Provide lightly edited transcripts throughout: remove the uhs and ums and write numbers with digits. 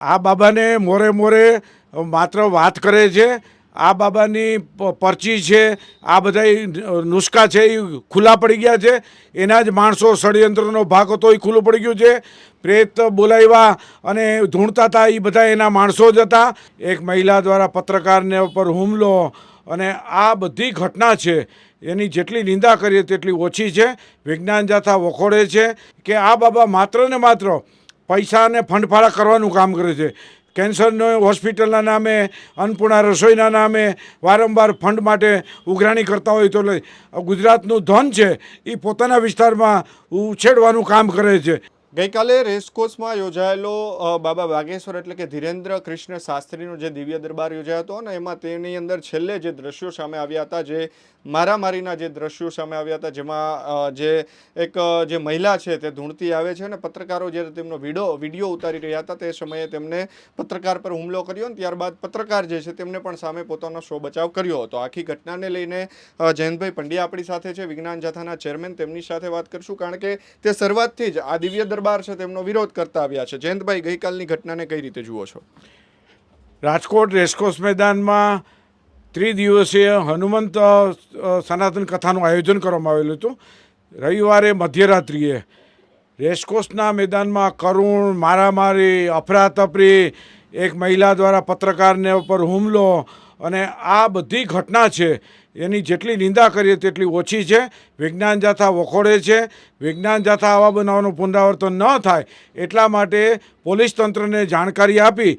આ બાબાને મોરે મોરે માત્ર વાત કરે છે. આ બાબાની પરચી છે, આ બધા નુસ્ખા છે એ ખુલ્લા પડી ગયા છે. એના જ માણસો ષડયંત્રનો ભાગ હતો એ ખુલ્લું પડી ગયું છે. પ્રેત બોલાવ્યા અને ધૂણતા હતા એ બધા એના માણસો જ હતા. એક મહિલા દ્વારા પત્રકારને ઉપર હુમલો અને આ બધી ઘટના છે એની જેટલી નિંદા કરીએ તેટલી ઓછી છે. વિજ્ઞાન જાથા વખોડે છે કે આ બાબા માત્ર ને માત્ર પૈસા અને ફંડફાળા કરવાનું કામ કરે છે. કેન્સરનો હોસ્પિટલના નામે, અન્નપૂર્ણા રસોઈના નામે વારંવાર ફંડ માટે ઉઘરાણી કરતા હોય તો ગુજરાતનું ધન છે એ પોતાના વિસ્તારમાં ઉછેરવાનું કામ કરે છે. ગઈકાલે રેસકોર્સમાં યોજાયેલો બાબા વાઘેશ્વર એટલે કે ધીરેન્દ્ર કૃષ્ણ શાસ્ત્રીનો જે દિવ્ય દરબાર યોજાયો હતો અને એમાં તેની અંદર છેલ્લે જે દ્રશ્યો સામે આવ્યા હતા, જે મારામારીના જે દ્રશ્યો સામે આવ્યા હતા, જેમાં જે મહિલા છે તે ધૂણતી આવે છે અને પત્રકારો જ્યારે તેમનો વિડીયો ઉતારી રહ્યા હતા તે સમયે તેમને પત્રકાર પર હુમલો કર્યો અને ત્યારબાદ પત્રકાર જે છે તેમને પણ સામે પોતાનો સ્વ બચાવ કર્યો હતો. આખી ઘટનાને લઈને જયંતભાઈ પંડ્યા આપણી સાથે છે, વિજ્ઞાન જાથાના ચેરમેન, તેમની સાથે વાત કરશું, કારણ કે તે શરૂઆતથી જ આ દિવ્ય દરબાર છે તેમનો વિરોધ કરતા આવ્યા છે. જયંતભાઈ, ગઈકાલની ઘટનાને કઈ રીતે જુઓ છો? રાજકોટ રેસકોર્સ મેદાનમાં ત્રિદિવસીય હનુમંત સનાતન કથાનું આયોજન કરવામાં આવેલું હતું. રવિવારે મધ્યરાત્રિએ રેસકોર્સના મેદાનમાં કરુણ, મારામારી, અફરાતફરી, એક મહિલા દ્વારા પત્રકારને ઉપર હુમલો અને આ બધી ઘટના છે એની જેટલી નિંદા કરીએ તેટલી ઓછી છે. વિજ્ઞાન જાથા વખોડે છે. વિજ્ઞાન જાથા આવા બનાવનું પુનરાવર્તન ન થાય એટલા માટે પોલીસ તંત્રને જાણકારી આપી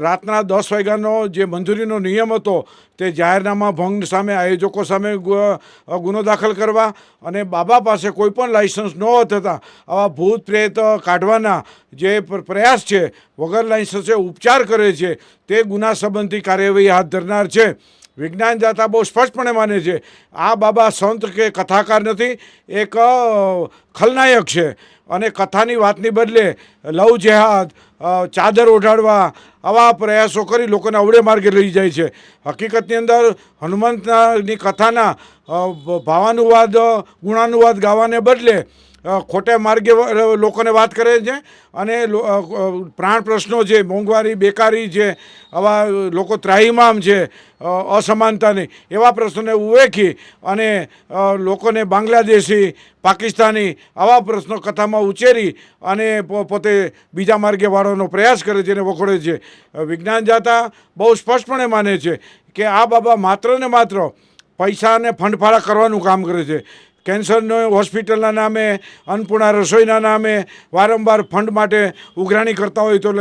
રાતના 10 વાગ્યાનો જે મંજૂરીનો નિયમ હતો તે જાહેરનામા ભંગ સામે આયોજકો સામે ગુનો દાખલ કરવા અને બાબા પાસે કોઈ પણ લાયસન્સ ન થતા આવા ભૂત પ્રેત કાઢવાના જે પ્રયાસ છે, વગર લાયસન્સે ઉપચાર કરે છે, તે ગુના સંબંધી કાર્યવાહી હાથ ધરનાર છે. વિજ્ઞાન જાથા બહુ સ્પષ્ટપણે માને છે આ બાબા સંત કે કથાકાર નથી, એક ખલનાયક છે અને કથાની વાતની બદલે લવ જેહાદ, ચાદર ઓઢાડવા આવા પ્રયાસો કરી લોકોને અવળે માર્ગે લઈ જાય છે. હકીકતની અંદર હનુમંતની કથાના ભાવાનુવાદ, ગુણાનુવાદ ગાવાને બદલે ખોટે માર્ગે લોકોને વાત કરે છે અને પ્રાણ પ્રશ્નો છે, મોંઘવારી, બેકારી છે, આવા લોકો ત્રાહિમામ છે, અસમાનતાની એવા પ્રશ્નોને ઉવેખી અને લોકોને બાંગ્લાદેશી, પાકિસ્તાની આવા પ્રશ્નો કથામાં ઉછેરી અને પોતે બીજા માર્ગે વાળવાનો પ્રયાસ કરે છે અને વખોડે છે. વિજ્ઞાન જાથા બહુ સ્પષ્ટપણે માને છે કે આ બાબા માત્ર ને માત્ર પૈસા અને ફંડફાળા કરવાનું કામ કરે છે. કેન્સરનો હોસ્પિટલના નામે, અન્નપૂર્ણા રસોઈના નામે વારંવાર ફંડ માટે ઉઘરાણી કરતા હોય તો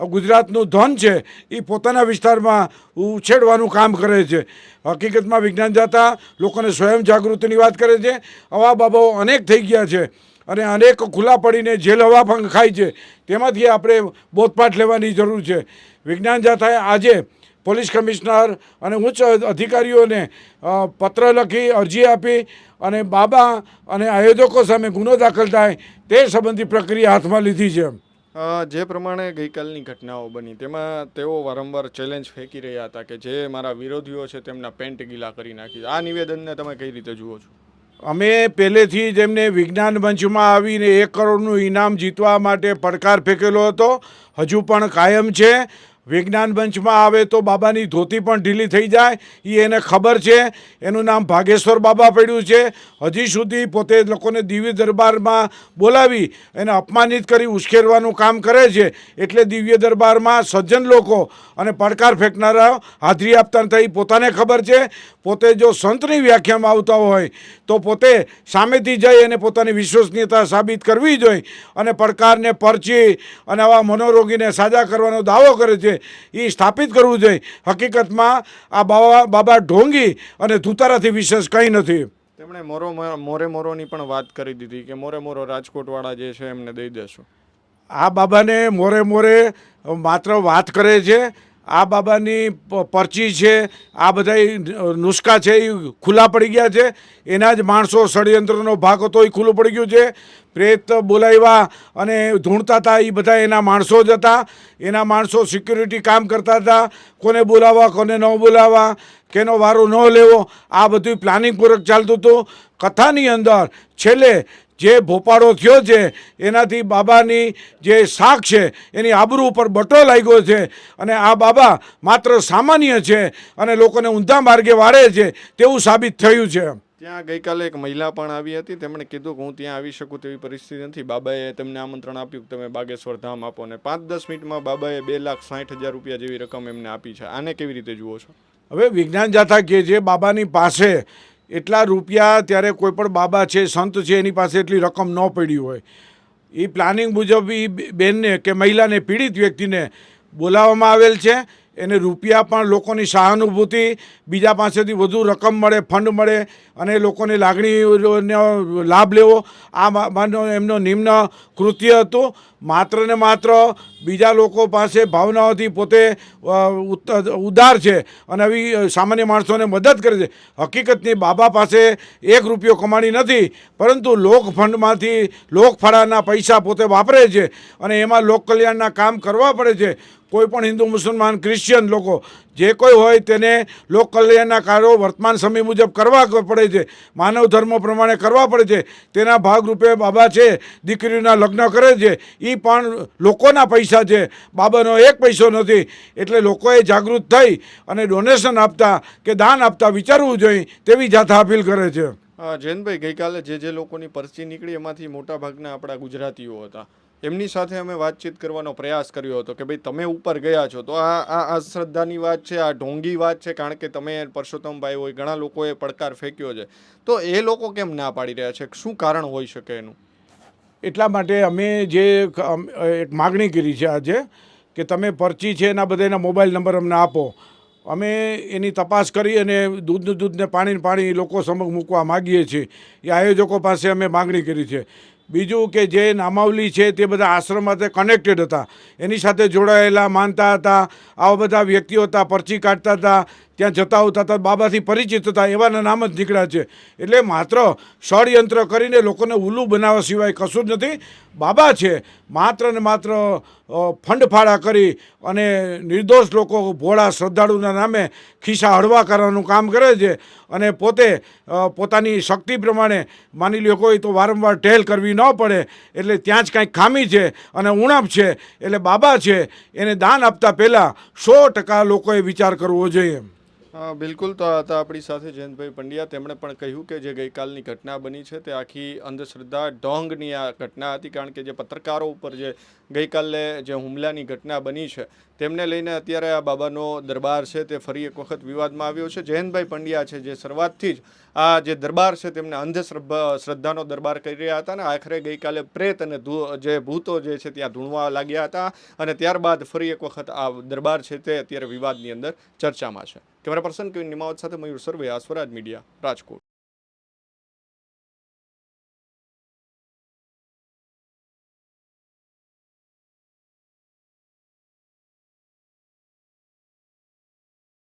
ગુજરાતનું ધન છે એ પોતાના વિસ્તારમાં ઉછેરવાનું કામ કરે છે. હકીકતમાં વિજ્ઞાન જાથા લોકોને સ્વયં જાગૃતિની વાત કરે છે. આવા બાબાઓ અનેક થઈ ગયા છે અને અનેક ખુલ્લા પડીને જેલ હવા ભંગ ખાય છે. તેમાંથી આપણે બોધપાઠ લેવાની જરૂર છે. વિજ્ઞાન જાથાએ આજે પોલીસ કમિશનર અને ઉચ્ચ અધિકારીઓને પત્ર લખી અરજી આપી અને બાબા અને આયોજકો સામે ગુનો દાખલ થાય તે સંબંધી પ્રક્રિયા હાથમાં લીધી છે. જે પ્રમાણે ગઈકાલની ઘટનાઓ બની તેમાં તેઓ વારંવાર ચેલેન્જ ફેંકી રહ્યા હતા કે જે મારા વિરોધીઓ છે તેમના પેન્ટ ગીલા કરી નાખી. આ નિવેદનને તમે કઈ રીતે જુઓ છો? અમે પહેલેથી જ એમને વિજ્ઞાન મંચમાં આવીને 1 કરોડનું ઇનામ જીતવા માટે પડકાર ફેંકેલો હતો, હજુ પણ કાયમ છે. વિજ્ઞાન મંચમાં આવે તો બાબાની ધોતી પણ ઢીલી થઈ જાય એ એને ખબર છે. એનું નામ ભાગેશ્વર બાબા પડ્યું છે. હજી સુધી પોતે લોકોને દિવ્ય દરબારમાં બોલાવી એને અપમાનિત કરી ઉશ્કેરવાનું કામ કરે છે. એટલે દિવ્ય દરબારમાં સજ્જન લોકો અને પડકાર ફેંકનારા હાજરી આપતા થઈ પોતાને ખબર છે. પોતે જો સંતની વ્યાખ્યામાં આવતા હોય તો પોતે સામેથી જઈ અને પોતાની વિશ્વસનીયતા સાબિત કરવી જોઈએ અને પડકારને પરચી અને આવા મનોરોગીને સાજા કરવાનો દાવો કરે છે એ સ્થાપિત કરવું જોઈએ. હકીકતમાં આ બાબા ઢોંગી અને ધુતારાથી વિશેષ કંઈ નથી. તેમણે મોરે મોરોની પણ વાત કરી દીધી કે મોરે મોરો રાજકોટવાળા જે છે એમને દઈ દેશો. આ બાબાને મોરે મોરે માત્ર વાત કરે છે. આ બાબાની પરચી છે, આ બધા નુસ્ખા છે એ ખુલ્લા પડી ગયા છે. એના જ માણસો ષડયંત્રનો ભાગ હતો એ ખુલ્લું પડી ગયું છે. પ્રેત બોલાવ્યા અને ધૂણતા હતા એ બધા એના માણસો જ હતા. એના માણસો સિક્યુરિટી કામ કરતા હતા. કોને બોલાવવા, કોને ન બોલાવવા, કેનો વારો ન લેવો, આ બધું પ્લાનિંગપૂર્વક ચાલતું હતું. કથાની અંદર છેલ્લે જે ભોપાળો થયો છે એનાથી બાબાની જે શાખ છે એની આબરૂ ઉપર બટો લાગ્યો છે અને આ બાબા માત્ર સામાન્ય છે અને લોકોને ઊંધા માર્ગે વાળે છે તેવું સાબિત થયું છે. ત્યાં ગઈકાલે એક મહિલા પણ આવી હતી, તેમણે કીધું કે હું ત્યાં આવી શકું તેવી પરિસ્થિતિ નથી. બાબાએ તેમને આમંત્રણ આપ્યું કે તમે બાગેશ્વર ધામ આપો, અને 5-10 મિનિટમાં બાબાએ 2,60,000 રૂપિયા જેવી રકમ એમને આપી છે. આને કેવી રીતે જુઓ છો? હવે વિજ્ઞાન જાથા કે જે બાબાની પાસે એટલા રૂપિયા ત્યારે કોઈ પણ બાબા છે સંત છે એની પાસે એટલી રકમ ન પડી હોય. એ પ્લાનિંગ મુજબ એ બેનને કે મહિલાને પીડિત વ્યક્તિને બોલાવવામાં આવેલ છે. એને રૂપિયા પણ લોકોની સહાનુભૂતિ, બીજા પાસેથી વધુ રકમ મળે, ફંડ મળે અને લોકોની લાગણીનો લાભ લેવો આ એમનો નિમ્ન કૃત્ય હતું. માત્ર ને માત્ર બીજા લોકો પાસે ભાવનાઓથી પોતે ઉદાર છે અને આવી સામાન્ય માણસોને મદદ કરે છે. હકીકતની બાબા પાસે 1 રૂપિયો કમાણી નથી, પરંતુ લોક ફંડમાંથી લોકફાળાના પૈસા પોતે વાપરે છે અને એમાં લોક કલ્યાણના કામ કરવા પડે છે. કોઈ પણ હિન્દુ, મુસલમાન, ક્રિશ્ચિયન લોકો જે કોઈ હોય તેને લોક કલ્યાણના કાર્યો વર્તમાન સમય મુજબ કરવા પડે છે, માનવ ધર્મ પ્રમાણે કરવા પડે છે. તેના ભાગરૂપે બાબા છે દીકરીઓના લગ્ન કરે છે, એ પણ લોકોના પૈસા છે, બાબાનો 1 પૈસો નથી. એટલે લોકોએ જાગૃત થઈ અને ડોનેશન આપતા કે દાન આપતા વિચારવું જોઈએ તેવી જાથા અપીલ કરે છે. જયંતભાઈ, ગઈકાલે જે લોકોની પરચી નીકળી એમાંથી મોટા ભાગના આપણા ગુજરાતીઓ હતા. એમની સાથે અમે વાતચીત કરવાનો પ્રયાસ કર્યો હતો કે ભાઈ તમે ઉપર ગયા છો તો આ શ્રદ્ધાની વાત છે, આ ઢોંગી વાત છે, કારણ કે તમે પરસોત્તમભાઈ હોય, ઘણા લોકોએ પડકાર ફેંક્યો છે, તો એ લોકો કેમ ના પાડી રહ્યા છે? શું કારણ હોઈ શકે એનું? એટલા માટે અમે જે એક માગણી કરી છે આજે કે તમે પરચી છે એના બધાના મોબાઈલ નંબર અમને આપો. અમે એની તપાસ કરી અને દૂધનું દૂધ ને પાણી લોકો સમક્ષ મૂકવા માગીએ છીએ. એ આયોજકો પાસે અમે માગણી કરી છે. બીજું કે જે નામાવલી છે તે બધા આશ્રમ સાથે કનેક્ટેડ હતા, એની સાથે જોડાયેલા માનતા હતા, આવા બધા વ્યક્તિઓ હતા, પરચી કાઢતા હતા, ત્યાં જતા આવતા હતા, બાબાથી પરિચિત હતા, એવાના નામ જ નીકળ્યા છે. એટલે માત્ર ષડયંત્ર કરીને લોકોને ઉલ્લુ બનાવવા સિવાય કશું જ નથી. બાબા છે માત્ર ને માત્ર ફંડ ફાળા કરી અને નિર્દોષ લોકો ભોળા શ્રદ્ધાળુના નામે ખિસ્સા હળવા કરવાનું કામ કરે છે અને પોતે પોતાની શક્તિ પ્રમાણે માની લ્યો કોઈ તો વારંવાર ટહેલ કરવી ન પડે એટલે ત્યાં જ કાંઈક ખામી છે અને ઉણપ છે. એટલે બાબા છે એને દાન આપતા પહેલાં 100% લોકોએ વિચાર કરવો જોઈએ. બિલકુલ. તો આ હતા આપણી સાથે જયંતભાઈ પંડ્યા. તેમણે પણ કહ્યું કે જે ગઈકાલની ઘટના બની છે તે આખી અંધશ્રદ્ધા ઢોંગની આ ઘટના હતી, કારણ કે જે પત્રકારો ઉપર જે ગઈકાલે જે હુમલાની ઘટના બની છે તેમને લઈને અત્યારે આ બાબાનો દરબાર છે તે ફરી એક વખત વિવાદમાં આવ્યો છે. જયંતભાઈ પંડ્યા છે જે શરૂઆતથી જ આ જે દરબાર છે તેમને અંધશ્રદ્ધાનો દરબાર કરી રહ્યા હતા, અને આખરે ગઈકાલે પ્રેત અને જે ભૂતો જે છે ત્યાં ધૂણવા લાગ્યા હતા, અને ત્યારબાદ ફરી એક વખત આ દરબાર છે તે અત્યારે વિવાદની અંદર ચર્ચામાં છે. કેમેરા પર્સન કેવિન નિમાવત સાથે મયુર સર્વે, સ્વરાજ મીડિયા, રાજકોટ.